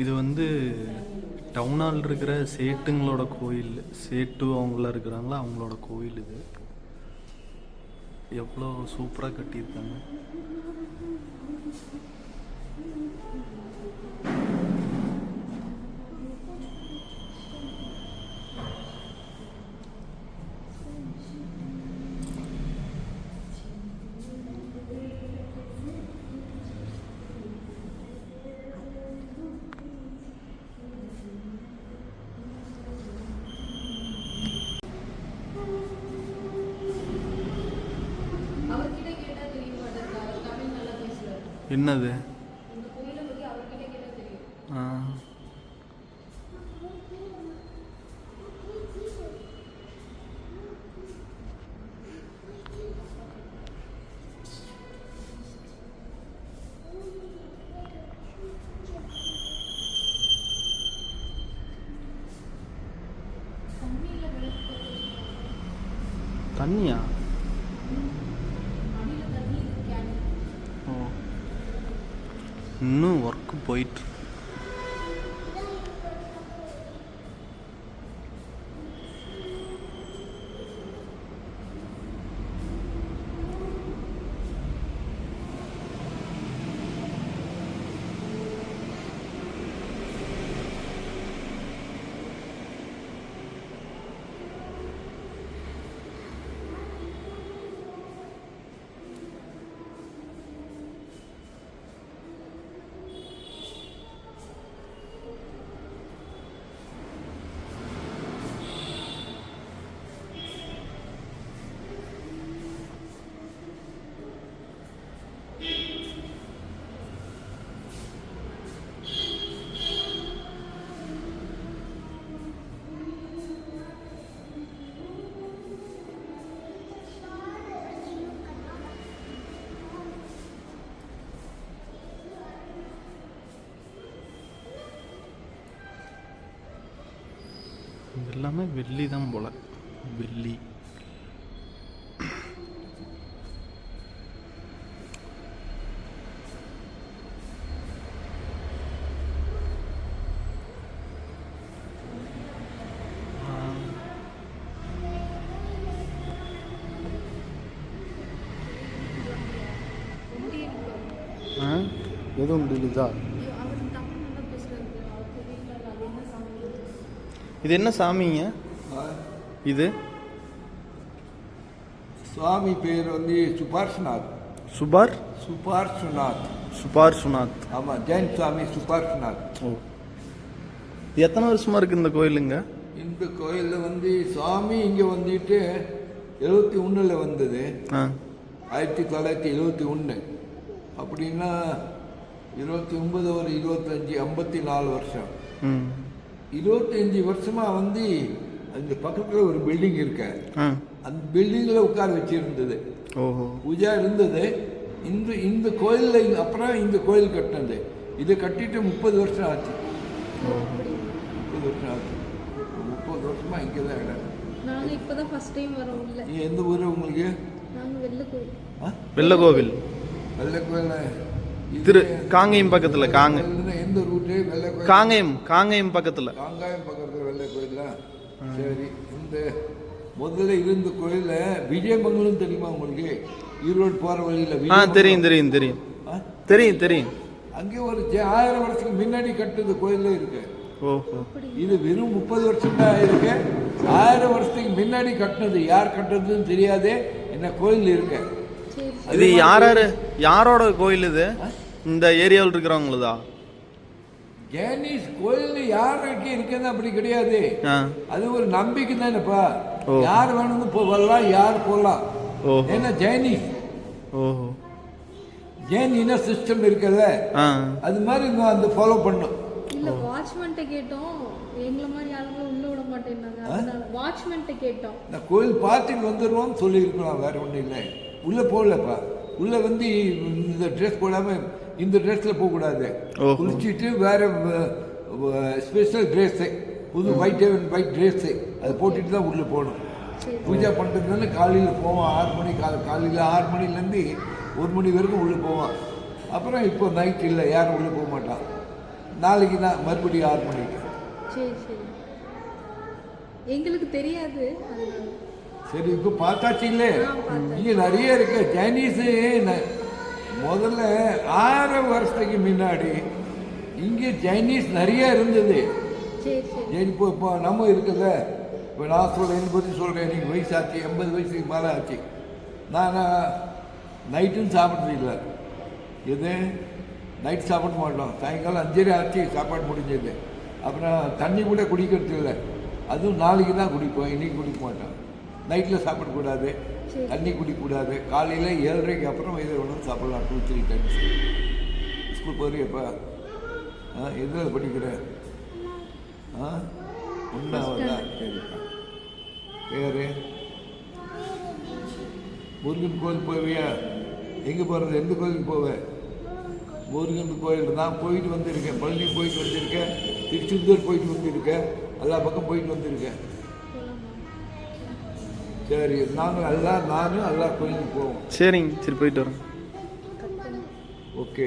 இது வந்து டவுனால் இருக்கிற சேட்டுங்களோட கோயில். சேட்டு அவங்கள இருக்கிறாங்களா, அவங்களோட கோயில் இது. எவ்வளோ சூப்பராக கட்டியிருக்காங்க. என்னது? தண்ணியா? இன்னும் ஒர்க்கு போயிட்டு. எல்லாமே வெள்ளி தான் போல. வெள்ளி. எதுவும் முடியலதா? இது என்ன சாமிங்க இது? சுவாமி பேர் வந்து சுபார்ஷ்நாத். சுபார்ஷ்நாத். ஆமாம், ஜெயின் சுவாமி சுபார்ஷ்நாத். ஓ, எத்தனை வருஷமா இருக்கு இந்த கோயிலுங்க? இந்த கோயிலில் வந்து சுவாமி இங்கே வந்துட்டு 71 வந்தது. 1971. அப்படின்னா 29 ஒரு 25 54 வருஷம். 25 வருஷமா வந்து அந்த பக்கத்தில் ஒரு பில்டிங் இருக்க, அந்த பில்டிங்கில் உட்கார வச்சிருந்தது. பூஜா இருந்தது. இந்த கோயிலில் அப்புறம் இந்த கோயில் கட்டினது. இதை கட்டிட்டு 30 வருஷம் ஆச்சு. 30 வருஷம் ஆச்சு. 30 வருஷமா இங்கே தான் இடம். நாங்கள் இப்போ தான் ஃபர்ஸ்ட் டைம் வரோம். இல்லை, எந்த ஊர் உங்களுக்கு? நாங்கள் வெள்ளக்கோவில். வெள்ளக்கோவில். வெள்ளக்கோவில் திரு காங்கேயம் பக்கத்துல. எந்த ரூட்டு? வெள்ளக்கோயில். காங்கேயம் பக்கத்துல. காங்காயம் பக்கத்துல வெள்ளை கோயிலா? சரி. இந்த முதல்ல இருந்த கோயில விஜயமங்கலம் தெரியுமா உங்களுக்கு? ஈரோடு போற வழியில. தெரியும். அங்கே ஒரு 1000 வருஷத்துக்கு முன்னாடி கட்டுறது கோயிலே இருக்கு. இது வெறும் 30 வருஷம் தான் இருக்கு. 1000 வருஷத்துக்கு முன்னாடி கட்டினது யார் கட்டுறதுன்னு தெரியாதே என்ன கோயில் இருக்கு. இது யாரோட கோயில்? இது இந்த ஏரியாவில் இருக்கிறவங்களதா? ஜெயினிஸ் கோயில் யாருக்கு இருக்குது அப்படி கிடையாது. அது ஒரு நம்பிக்கை தானேப்பா. யார் வேணும்னு வரலாம், யார் போகலாம். ஏன்னா ஜெயினிஸ் ஜெயின் இன சிஸ்டம் இருக்குல்ல, அது மாதிரி அந்த ஃபாலோ பண்ணும். இல்ல, வாட்ச்மேன்ட்ட கேட்டோம். எங்கள மாதிரி ஆளுங்க உள்ள விட மாட்டேன்னாங்க. அதனால வாட்ச்மேன்ட்ட கேட்டோம். நான் கோயில் பார்த்துட்டு வந்துடுவோம்னு சொல்லியிருக்கலாம், வேற ஒன்றும் இல்லை. உள்ளே போகலப்பா. உள்ளே வந்து இந்த ட்ரெஸ் போடாமல் இந்த ட்ரெஸ்ஸில் போகக்கூடாது. குளிச்சுட்டு வேற ஸ்பெஷல் ட்ரெஸ்ஸு, புது ஒயிட் ட்ரெஸ்ஸு அதை போட்டுட்டு தான் உள்ளே போகணும். பூஜா பண்ணுறதுனால காலையில் போவான் 6 மணி. காலையில் 6 மணிலேருந்து 1 மணி வரைக்கும் உள்ளே போவான். அப்புறம் இப்போ நைட் இல்லை, யாரும் உள்ளே போக மாட்டான். நாளைக்கு தான் மறுபடியும் 6 மணிக்கு. சரி சரி, எங்களுக்கு தெரியாது அதனால. சரி, இப்போ பார்த்தாச்சு இல்லை? பார்த்தேன். இங்கே நிறைய இருக்கு சைனீஸு. முதல்ல 6 வருஷத்துக்கு முன்னாடி இங்கே சைனீஸ் நிறைய இருந்தது. சரி சரி. சரி, இப்போ நம்ம இருக்குல்ல, இப்போ நான் சொல்கிறேன், என்னை பற்றி சொல்கிறேன். எனக்கு வயசாச்சு, 80 வயசுக்கு மேலே ஆச்சு. நான் நைட்டும் சாப்பிட்றது இல்லை. எது நைட் சாப்பிட மாட்டோம். சாயங்காலம் 5:30 ஆச்சு சாப்பாடு முடிஞ்சது. அப்புறம் தண்ணி கூட குடிக்கிறது இல்லை. அதுவும் நாளைக்கு தான் குடிப்போம், இன்றைக்கி குடிக்க மாட்டோம். நைட்டில் சாப்பிடக்கூடாது, தண்ணி குடிக்கக்கூடாது. காலையில் 7:30க்கு அப்புறம் வயது ஒன்றும் சாப்பிடலாம். 2-3 டைம்ஸ். ஸ்கூல் போகிறியப்பா? எதில் படிக்கிற? ஒன்றாவதா? சரிப்பா. வேறு முருகன் கோயில் போவியா? எங்கே போகிறது? எந்த கோயிலுக்கு போவேன்? முருகன் கோயில் நான் போயிட்டு வந்திருக்கேன். பழனி போயிட்டு வந்திருக்கேன், திருச்செந்தூர் போயிட்டு வந்திருக்கேன், எல்லா பக்கம் போயிட்டு வந்திருக்கேன். சரி, நானும் எல்லா கோயிலுக்கு போவோம். சரிங்க, சரி போயிட்டு வரோம். ஓகே.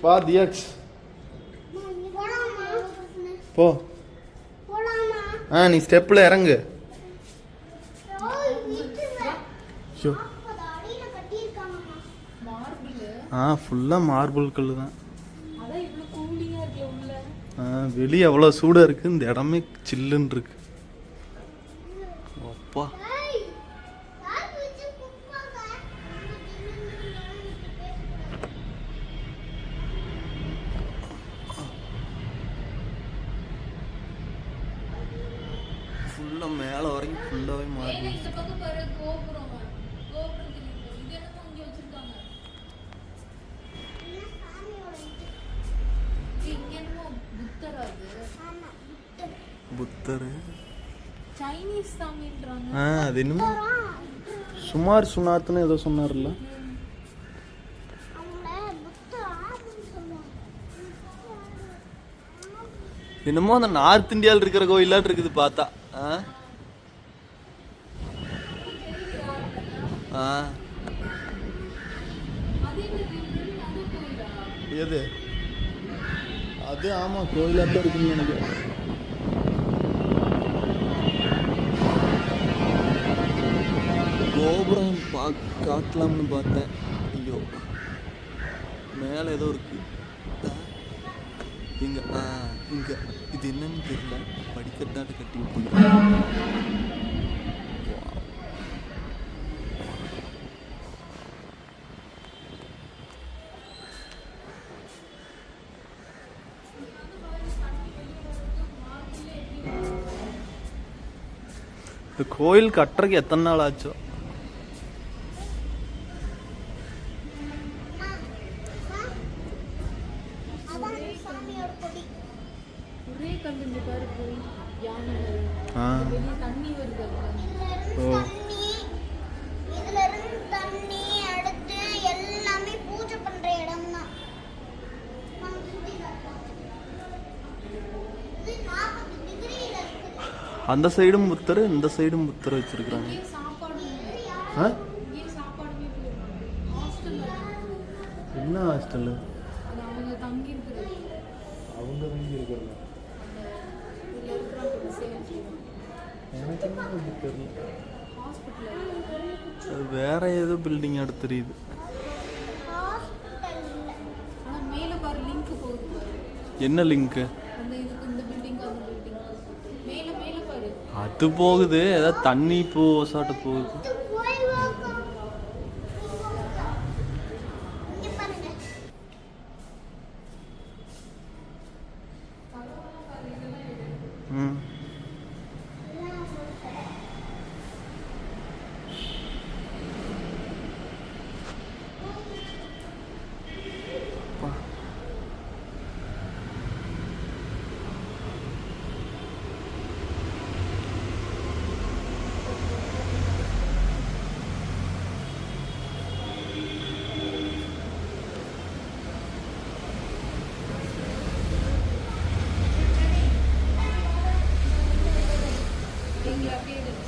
வா தியாக்ஸ், போ. நீ ஸ்டெப்பில் இறங்கு. ஃபுல்லாக மார்பிள் கல் தான். வெளியே அவ்வளோ சூடாக இருக்குது, இந்த இடமே சில்லுன்னு இருக்கு. அப்பா, ஃபுல்லாக மேலே வரைக்கும் ஃபுல்லாகவே மார்பிள். புத்தர் சைனீஸ் சாமின்றாங்க. அது என்னமோ சுமார் சுனாத்துன்னு ஏதோ சொன்னார்ல. என்னமோ அந்த நார்த் இந்தியாவில் இருக்கிற கோயிலாட்டு இருக்குது பார்த்தா. எது அது? ஆமாம், கோயிலாக தான் இருக்குன்னு நினைக்கிறேன். கோபுரம் காட்டலாம்னு பார்த்தேன். ஐயோ, மேலே ஏதோ இருக்கு. இங்கே இங்கே இது என்னன்னு தெரியல. படிக்கட்டாட்டு கட்டி விட்டுருக்காங்க. இந்த கோயில் கட்டுறதுக்கு எத்தனை நாள் ஆச்சோ? அந்த சைடும் புத்தர், இந்த சைடும் புத்தர் வச்சிருக்காங்க. என்ன ஹாஸ்டல்? அவங்க தங்கி இருக்கிறது எனக்கு தெரியல. அது வேற ஏதோ பில்டிங் அடுத்து தெரியுது. என்ன லிங்க்? அது போகுது, ஏதாவது தண்ணி சாட்ட போகுது. the appearance.